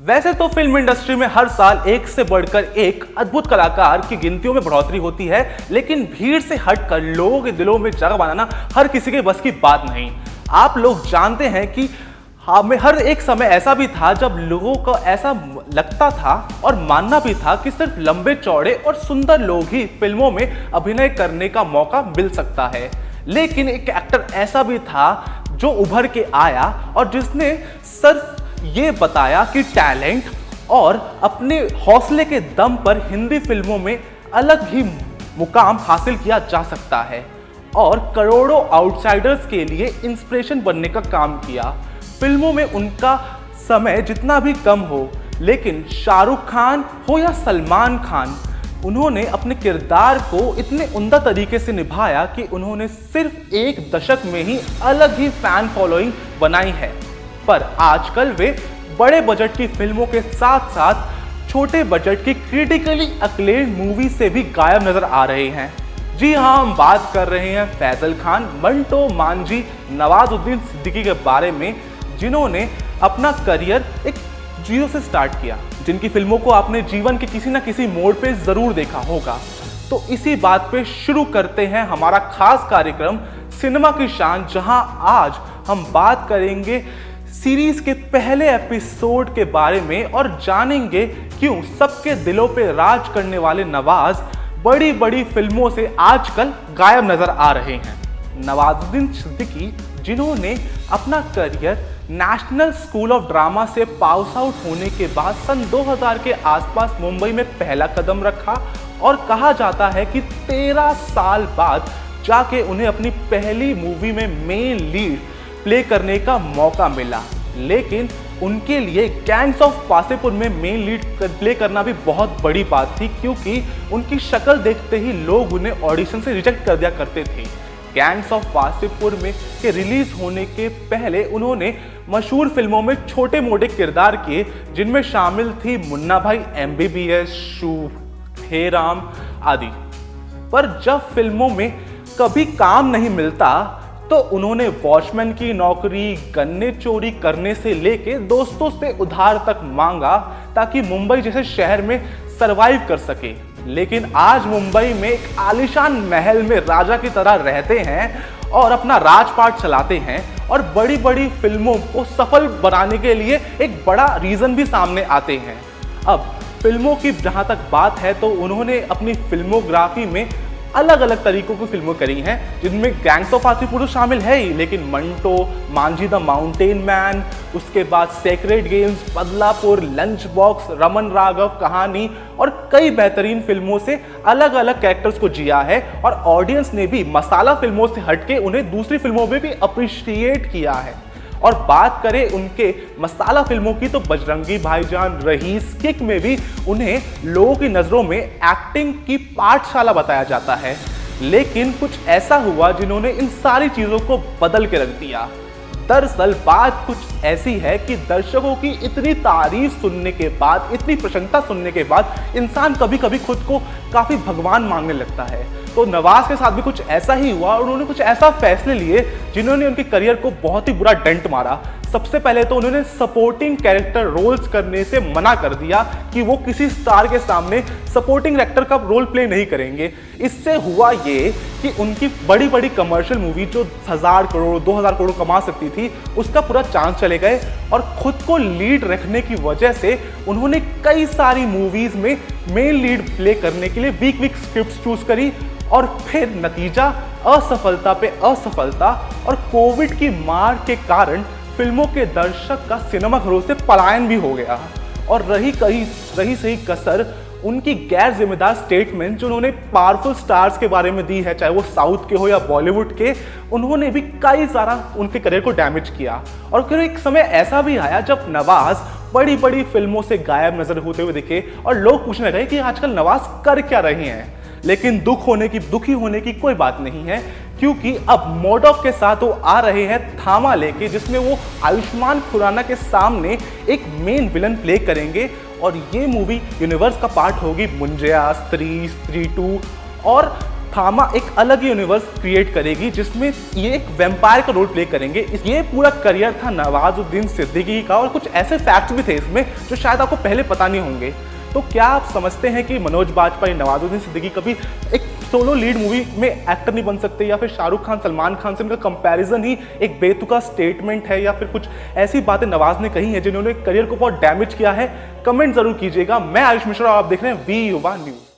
वैसे तो film industry में हर साल एक से बढ़कर एक अद्भुत कलाकार की गिनतियों में बढ़ोतरी होती है, लेकिन भीड़ से हटकर लोगों के दिलों में जगह बनाना हर किसी के बस की बात नहीं। आप लोग जानते हैं कि हमें हर एक समय ऐसा भी था जब लोगों को ऐसा लगता था और मानना भी था कि सिर्फ लंबे चौड़े और सुंदर लोग ही फिल्मों में अभिनय करने का मौका मिल सकता है। लेकिन एक एक्टर ऐसा भी था जो उभर के आया और जिसने सिर्फ ये बताया कि टैलेंट और अपने हौसले के दम पर हिंदी फिल्मों में अलग ही मुकाम हासिल किया जा सकता है और करोड़ों आउटसाइडर्स के लिए इंस्पिरेशन बनने का काम किया। फिल्मों में उनका समय जितना भी कम हो, लेकिन शाहरुख खान हो या सलमान खान, उन्होंने अपने किरदार को इतने उम्दा तरीके से निभाया कि उन्होंने सिर्फ एक दशक में ही अलग ही फैन फॉलोइंग बनाई है। पर आजकल वे बड़े बजट की फिल्मों के साथ साथ छोटे बजट की क्रिटिकली अक्लेम्ड मूवी से भी गायब नजर आ रहे हैं। जी हाँ, हम बात कर रहे हैं फैजल खान, मंटो, मांझी, नवाजुद्दीन सिद्दीकी के बारे में, जिन्होंने अपना करियर एक जीरो से स्टार्ट किया, जिनकी फिल्मों को आपने जीवन के किसी न किसी मोड़ पे जरूर देखा होगा। तो इसी बात पे शुरू करते हैं हमारा खास कार्यक्रम सिनेमा की शान, जहां आज हम बात करेंगे सीरीज के पहले एपिसोड के बारे में और जानेंगे क्यों सबके दिलों पे राज करने वाले नवाज बड़ी बड़ी फिल्मों से आजकल गायब नजर आ रहे हैं। नवाजुद्दीन सिद्दीकी, जिन्होंने अपना career national school of drama से पास आउट होने के बाद सन 2000 के आसपास मुंबई में पहला कदम रखा और कहा जाता है कि 13 साल बाद जाके उन्हें अपनी पहली मूवी में मेन लीड प्ले करने का मौका मिला। लेकिन उनके लिए गैंग्स ऑफ वासेपुर में मेन लीड प्ले करना भी बहुत बड़ी बात थी, क्योंकि उनकी शक्ल देखते ही लोग उन्हें ऑडिशन से रिजेक्ट कर दिया करते थे। गैंग्स ऑफ वासेपुर में के रिलीज होने के पहले उन्होंने मशहूर फिल्मों में छोटे मोटे किरदार किए, जिनमें शामिल थी मुन्ना भाई, MBBS, शुभ, हे राम आदि। पर जब फिल्मों में कभी काम नहीं मिलता तो उन्होंने वॉचमैन की नौकरी, गन्ने चोरी करने से लेके दोस्तों से उधार तक मांगा ताकि मुंबई जैसे शहर में सरवाइव कर सके। लेकिन आज मुंबई में एक आलीशान महल में राजा की तरह रहते हैं और अपना राजपाट चलाते हैं और बड़ी बड़ी फिल्मों को सफल बनाने के लिए एक बड़ा रीजन भी सामने आते हैं। अब फिल्मों की जहां तक बात है तो उन्होंने अपनी फिल्मोग्राफी में अलग अलग तरीकों की फिल्में करी हैं, जिनमें गैंग्स ऑफ वासेपुर शामिल है ही, लेकिन Manto, Manjhi the mountain man, उसके बाद sacred games, Badlapur, lunch box, Raman Raghav कहानी और कई बेहतरीन फिल्मों से अलग अलग कैरेक्टर्स को जिया है और ऑडियंस ने भी मसाला फिल्मों से हटके उन्हें दूसरी फिल्मों में भी अप्रिशिएट किया है। और बात करें उनके मसाला फिल्मों की तो बजरंगी भाईजान, रईस, किक में भी उन्हें लोगों की नज़रों में एक्टिंग की पाठशाला बताया जाता है। लेकिन कुछ ऐसा हुआ जिन्होंने इन सारी चीज़ों को बदल के रख दिया। दरअसल बात कुछ ऐसी है कि दर्शकों की इतनी तारीफ सुनने के बाद, इतनी प्रशंसा सुनने के बाद इंसान कभी कभी खुद को काफ़ी भगवान मांगने लगता है। तो नवाज के साथ भी कुछ ऐसा ही हुआ और उन्होंने कुछ ऐसा फैसले लिए जिन्होंने उनके करियर को बहुत ही बुरा डेंट मारा। सबसे पहले तो उन्होंने सपोर्टिंग कैरेक्टर रोल्स करने से मना कर दिया कि वो किसी स्टार के सामने सपोर्टिंग एक्टर का रोल प्ले नहीं करेंगे। इससे हुआ ये कि उनकी बड़ी बड़ी कमर्शियल मूवी जो 1000 करोड़ 2000 करोड़ कमा सकती थी, उसका पूरा चांस चले गए और खुद को लीड रखने की वजह से उन्होंने कई सारी मूवीज में मेन लीड प्ले करने के लिए वीक वीक स्क्रिप्ट चूज करी और फिर नतीजा असफलता पे असफलता और कोविड की मार के कारण फिल्मों के दर्शक का सिनेमा घरों से पलायन भी हो गया। और रही सही कसर उनकी गैर जिम्मेदार स्टेटमेंट जो उन्होंने पावरफुल स्टार्स के बारे में दी है, चाहे वो साउथ के हो या बॉलीवुड के, उन्होंने भी कई सारा उनके करियर को डैमेज किया। और फिर एक समय ऐसा भी आया जब नवाज बड़ी बड़ी फिल्मों से गायब नजर होते हुए दिखे और लोग पूछने लगे कि आजकल नवाज कर क्या रहे हैं। लेकिन दुखी होने की कोई बात नहीं है, क्योंकि अब मोडॉक के साथ वो आ रहे हैं थामा लेके, जिसमें वो आयुष्मान खुराना के सामने एक मेन विलन प्ले करेंगे और ये मूवी यूनिवर्स का पार्ट होगी मुंजिया, स्त्री 2 और थामा एक अलग ही यूनिवर्स क्रिएट करेगी जिसमें ये एक वैम्पायर का रोल प्ले करेंगे। ये पूरा करियर था नवाजुद्दीन सिद्दीकी का और कुछ ऐसे फैक्ट्स भी थे इसमें जो शायद आपको पहले पता नहीं होंगे। तो क्या आप समझते हैं कि मनोज बाजपेयी, नवाजुद्दीन सिद्दीकी कभी एक सोलो लीड मूवी में एक्टर नहीं बन सकते, या फिर शाहरुख खान, सलमान खान से इनका कंपैरिजन ही एक बेतुका स्टेटमेंट है, या फिर कुछ ऐसी बातें नवाज ने कही हैं जिन्होंने करियर को बहुत डैमेज किया है? कमेंट जरूर कीजिएगा। मैं आयुष मिश्रा और आप देख रहे हैं वी युवा न्यूज।